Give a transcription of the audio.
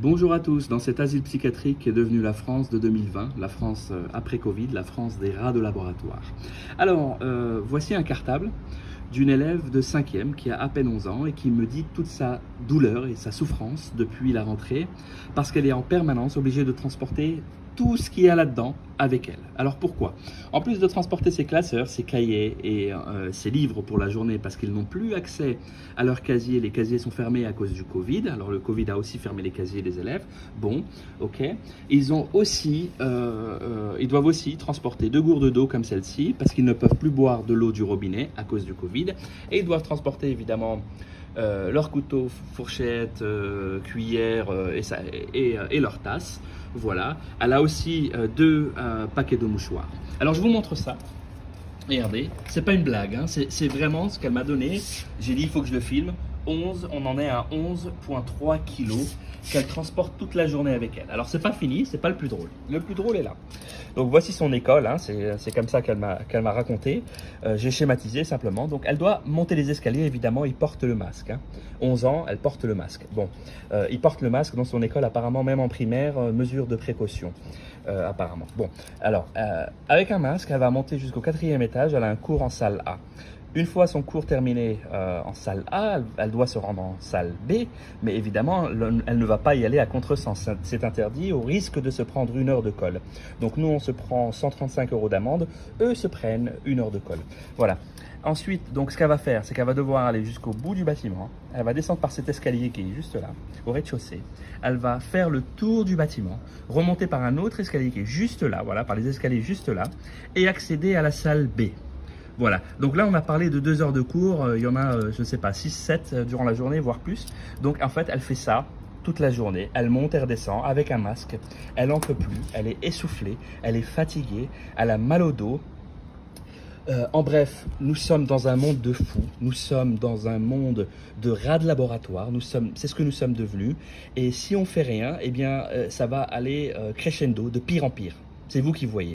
Bonjour à tous, dans cet asile psychiatrique qui est devenu la France de 2020, la France après Covid, la France des rats de laboratoire. Alors, voici un cartable d'une élève de 5e qui a à peine 11 ans et qui me dit toute sa douleur et sa souffrance depuis la rentrée parce qu'elle est en permanence obligée de transporter tout ce qu'il y a là-dedans avec elle. Alors pourquoi? En plus de transporter ses classeurs, ses cahiers et ses livres pour la journée parce qu'ils n'ont plus accès à leurs casiers, les casiers sont fermés à cause du Covid, alors le Covid a aussi fermé les casiers des élèves, bon, ok. Ils doivent aussi transporter 2 gourdes d'eau comme celle-ci parce qu'ils ne peuvent plus boire de l'eau du robinet à cause du Covid et ils doivent transporter évidemment leur couteau, fourchette, cuillère et leur tasse. Voilà. Elle a aussi 2 paquets de mouchoirs. Alors je vous montre ça. Regardez, c'est pas une blague, hein. C'est vraiment ce qu'elle m'a donné. J'ai dit il faut que je le filme. On en est à 11,3 kg qu'elle transporte toute la journée avec elle. Alors c'est pas fini, c'est pas le plus drôle. Le plus drôle est là. Donc voici son école, hein. C'est comme ça qu'elle m'a raconté. J'ai schématisé simplement. Donc elle doit monter les escaliers, évidemment, il porte le masque. Hein. 11 ans, elle porte le masque. Bon, il porte le masque dans son école, apparemment même en primaire, mesure de précaution. Apparemment. Bon, alors, avec un masque, elle va monter jusqu'au 4e étage, elle a un cours en salle A. Une fois son cours terminé en salle A, elle doit se rendre en salle B, mais évidemment, elle ne va pas y aller à contresens. C'est interdit au risque de se prendre 1 heure de colle. Donc nous, on se prend 135 € d'amende, eux se prennent 1 heure de colle. Voilà. Ensuite, donc, ce qu'elle va faire, c'est qu'elle va devoir aller jusqu'au bout du bâtiment. Elle va descendre par cet escalier qui est juste là, au rez-de-chaussée. Elle va faire le tour du bâtiment, remonter par un autre escalier qui est juste là, voilà, par les escaliers juste là, et accéder à la salle B. Voilà, donc là on a parlé de 2 heures de cours, il y en a, je ne sais pas, 6, 7 durant la journée, voire plus. Donc en fait, elle fait ça toute la journée, elle monte et redescend avec un masque, elle n'en peut plus, elle est essoufflée, elle est fatiguée, elle a mal au dos. En bref, nous sommes dans un monde de fous, nous sommes dans un monde de rats de laboratoire, c'est ce que nous sommes devenus. Et si on fait rien, eh bien ça va aller crescendo, de pire en pire. C'est vous qui voyez.